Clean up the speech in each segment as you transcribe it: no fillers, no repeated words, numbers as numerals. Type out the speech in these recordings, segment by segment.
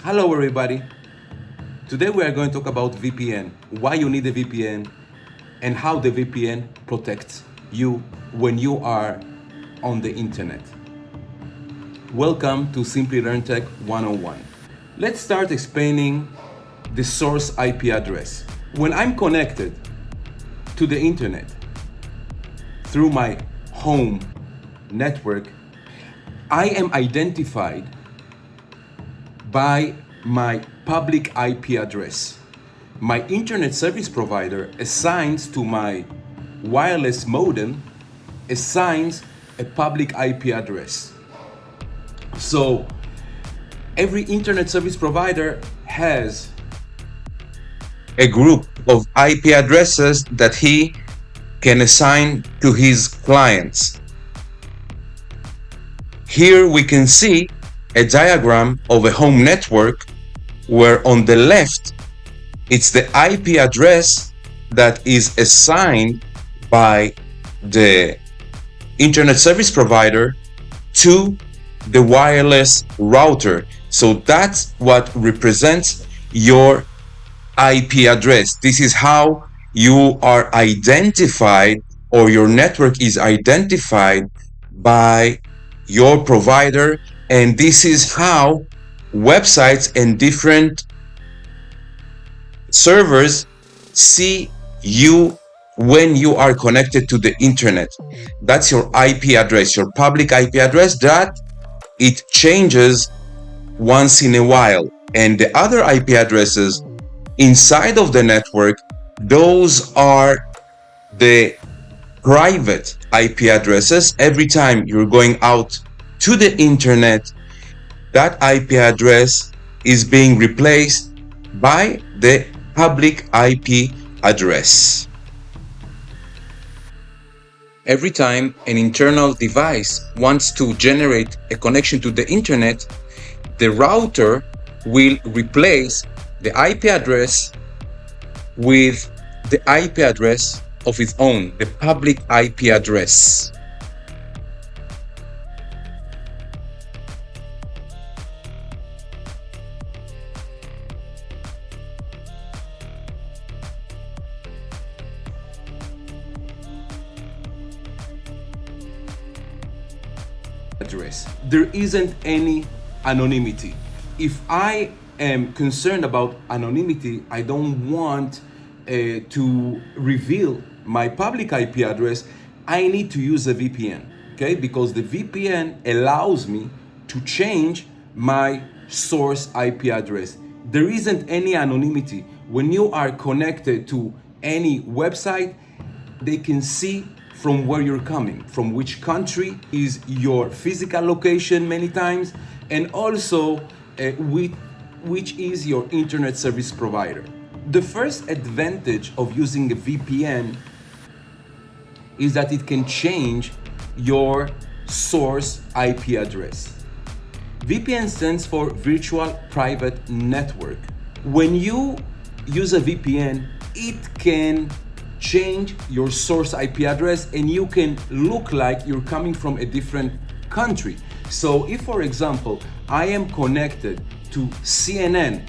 Hello everybody. Today we are going to talk about VPN, why you need a VPN, and how the VPN protects you when you are on the internet. Welcome to Simply Learn Tech 101. Let's start explaining the source IP address. When I'm connected to the internet through my home network, I am identified by my public IP address. My internet service provider assigns to my wireless modem assigns a public IP address. So every internet service provider has a group of IP addresses that he can assign to his clients. Here we can see a diagram of a home network where on the left it's the IP address that is assigned by the internet service provider to the wireless router. So that's what represents your IP address. This is how you are identified, or your network is identified by your provider, and this is how websites and different servers see you when you are connected to the internet. That's your IP address, your public IP address, that it changes once in a while. And the other IP addresses inside of the network, those are the private IP addresses. Every time you're going out to the internet, that IP address is being replaced by the public IP address. Every time an internal device wants to generate a connection to the internet, the router will replace the IP address with the IP address of its own, the public IP address. There isn't any anonymity. If I am concerned about anonymity, I don't want to reveal my public IP address, I need to use a VPN, okay? Because the VPN allows me to change my source IP address. There isn't any anonymity. When you are connected to any website, they can see from where you're coming, from which country is your physical location many times, and also which is your internet service provider. The first advantage of using a VPN is that it can change your source IP address. VPN stands for Virtual Private Network. When you use a VPN, it can change your source IP address and you can look like you're coming from a different country. So if, for example, I am connected to CNN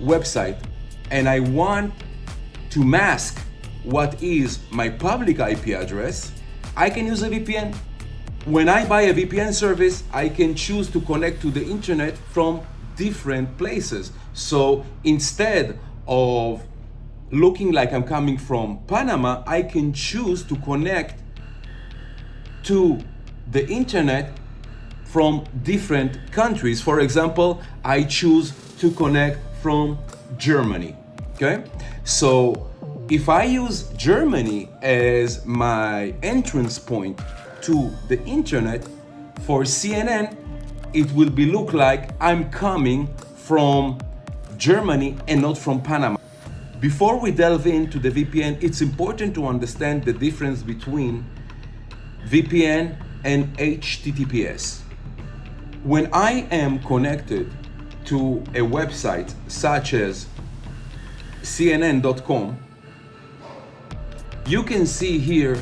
website and I want to mask what is my public IP address, I can use a VPN. When I buy a VPN service, I can choose to connect to the internet from different places. So instead of looking like I'm coming from Panama, I can choose to connect to the internet from different countries. For example, I choose to connect from Germany, okay? So if I use Germany as my entrance point to the internet, for CNN, it will be look like I'm coming from Germany and not from Panama. Before we delve into the VPN, it's important to understand the difference between VPN and HTTPS. When I am connected to a website such as CNN.com, you can see here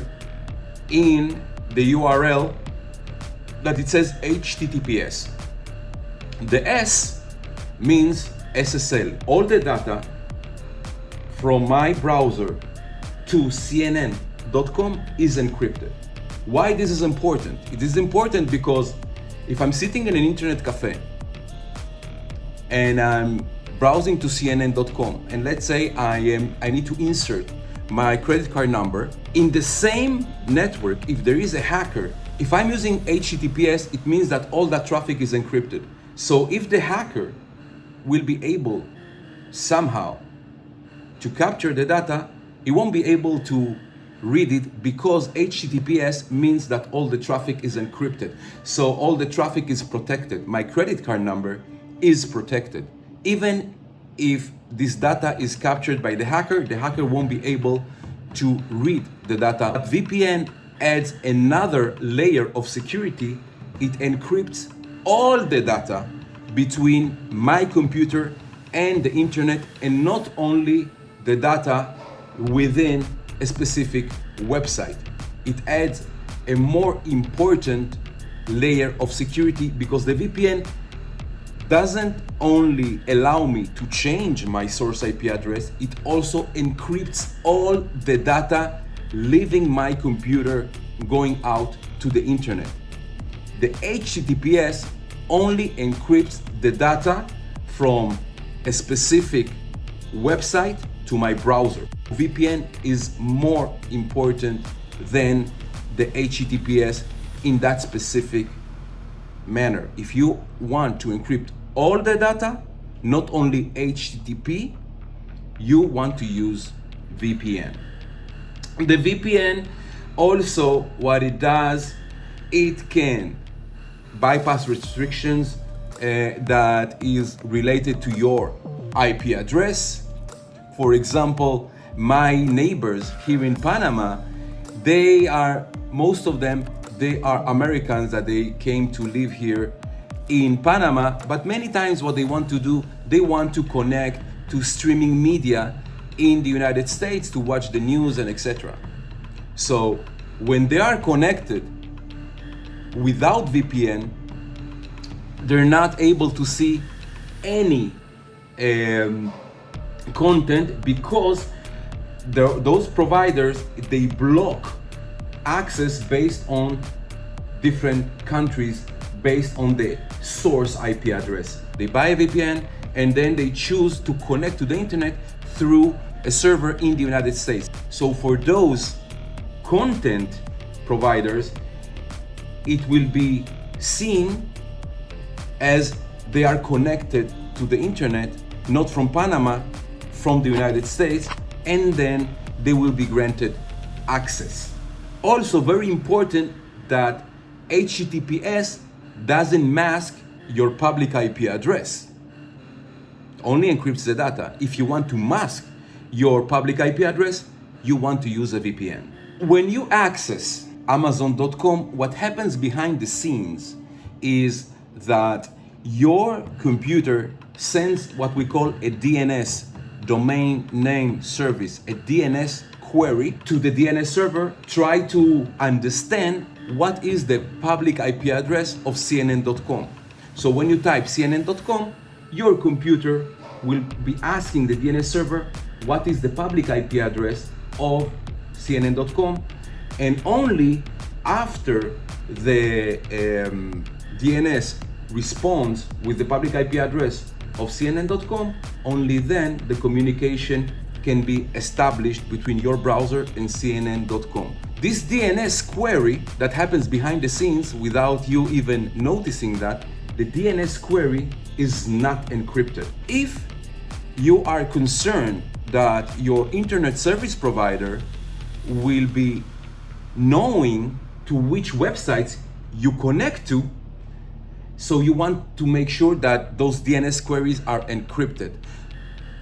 in the URL that it says HTTPS. The S means SSL. All the data from my browser to CNN.com is encrypted. Why this is important? It is important because if I'm sitting in an internet cafe and I'm browsing to CNN.com, and let's say I need to insert my credit card number in the same network, if there is a hacker, if I'm using HTTPS, it means that all that traffic is encrypted. So if the hacker will be able somehow to capture the data, he won't be able to read it because HTTPS means that all the traffic is encrypted. So all the traffic is protected. My credit card number is protected. Even if this data is captured by the hacker won't be able to read the data. But VPN adds another layer of security. It encrypts all the data between my computer and the internet, and not only the data within a specific website. It adds a more important layer of security because the VPN doesn't only allow me to change my source IP address, it also encrypts all the data leaving my computer going out to the internet. The HTTPS only encrypts the data from a specific website to my browser. VPN is more important than the HTTPS in that specific manner. If you want to encrypt all the data, not only HTTP, you want to use VPN. The VPN also, what it does, it can bypass restrictions that is related to your IP address. For example, my neighbors here in Panama, most of them, they are Americans that they came to live here in Panama, but many times what they want to do, they want to connect to streaming media in the United States to watch the news and etc. So when they are connected without VPN, they're not able to see any content because those providers, they block access based on different countries based on the source IP address. They buy a VPN and then they choose to connect to the internet through a server in the United States. So for those content providers, it will be seen as they are connected to the internet, not from Panama, from the United States, and then they will be granted access. Also very important that HTTPS doesn't mask your public IP address. Only encrypts the data. If you want to mask your public IP address, you want to use a VPN. When you access Amazon.com, what happens behind the scenes is that your computer sends what we call a DNS, domain name service, a DNS query to the DNS server, try to understand what is the public IP address of CNN.com. So when you type CNN.com, your computer will be asking the DNS server what is the public IP address of CNN.com, and only after the DNS responds with the public IP address of CNN.com, only then the communication can be established between your browser and CNN.com. This DNS query that happens behind the scenes without you even noticing that, the DNS query is not encrypted. If you are concerned that your internet service provider will be knowing to which websites you connect to, so you want to make sure that those DNS queries are encrypted,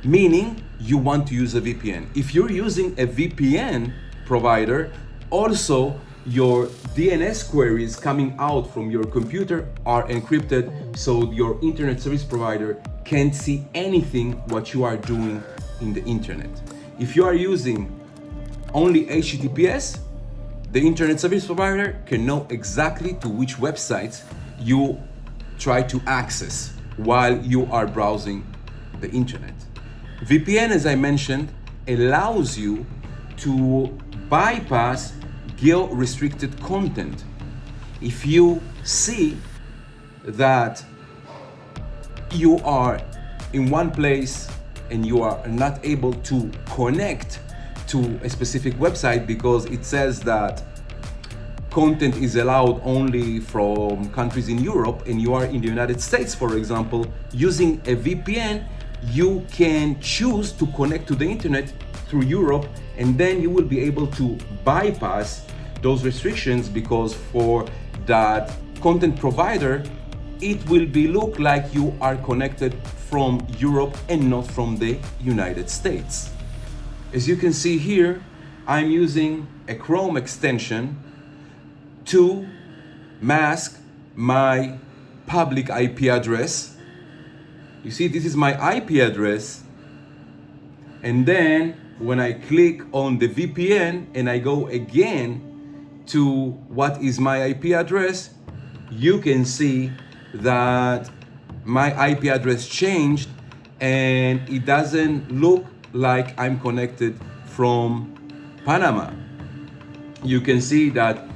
meaning you want to use a VPN. If you're using a VPN provider, also your DNS queries coming out from your computer are encrypted, so your internet service provider can't see anything what you are doing in the internet. If you are using only HTTPS, the internet service provider can know exactly to which websites you try to access. while you are browsing the internet. VPN, as I mentioned, allows you to bypass geo-restricted content. If you see that you are in one place and you are not able to connect to a specific website because it says that content is allowed only from countries in Europe, and you are in the United States, for example, using a VPN, you can choose to connect to the internet through Europe, and then you will be able to bypass those restrictions, because for that content provider, it will be look like you are connected from Europe and not from the United States. As you can see here, I'm using a Chrome extension to mask my public IP address. You see, this is my IP address. And then when I click on the VPN and I go again to what is my IP address, you can see that my IP address changed and it doesn't look like I'm connected from Panama. You can see that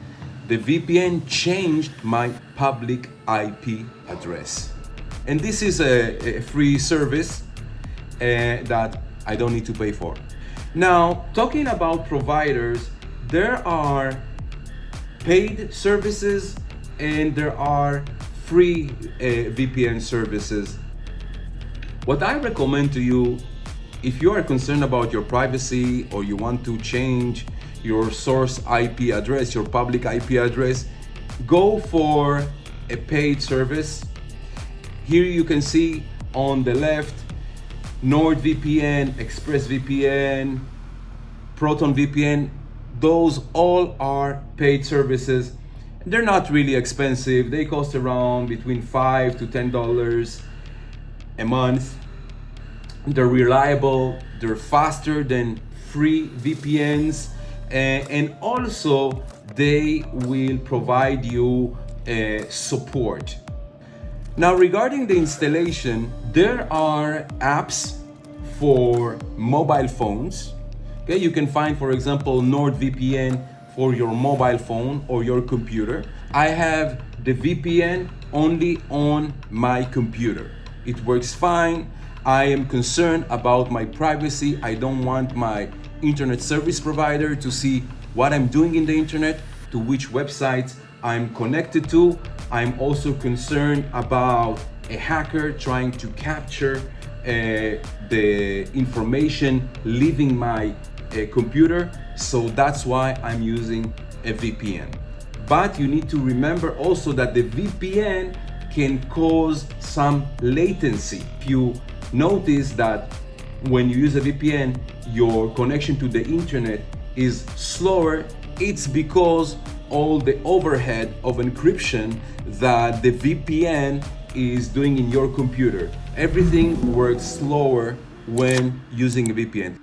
the VPN changed my public IP address. And this is a free service that I don't need to pay for. Now, talking about providers, there are paid services and there are free VPN services. What I recommend to you, if you are concerned about your privacy or you want to change your source IP address, your public IP address, go for a paid service. Here you can see on the left, NordVPN, ExpressVPN, ProtonVPN. Those all are paid services. They're not really expensive. They cost around between $5 to $10 a month. They're reliable, they're faster than free VPNs, and also they will provide you support. Now, regarding the installation, there are apps for mobile phones. Okay, you can find, for example, NordVPN for your mobile phone or your computer. I have the VPN only on my computer. It works fine. I am concerned about my privacy. I don't want my internet service provider to see what I'm doing in the internet, to which websites I'm connected to. I'm also concerned about a hacker trying to capture the information leaving my computer. So that's why I'm using a VPN. But you need to remember also that the VPN can cause some latency. If you notice that when you use a VPN, your connection to the internet is slower, it's because all the overhead of encryption that the VPN is doing in your computer. Everything works slower when using a VPN.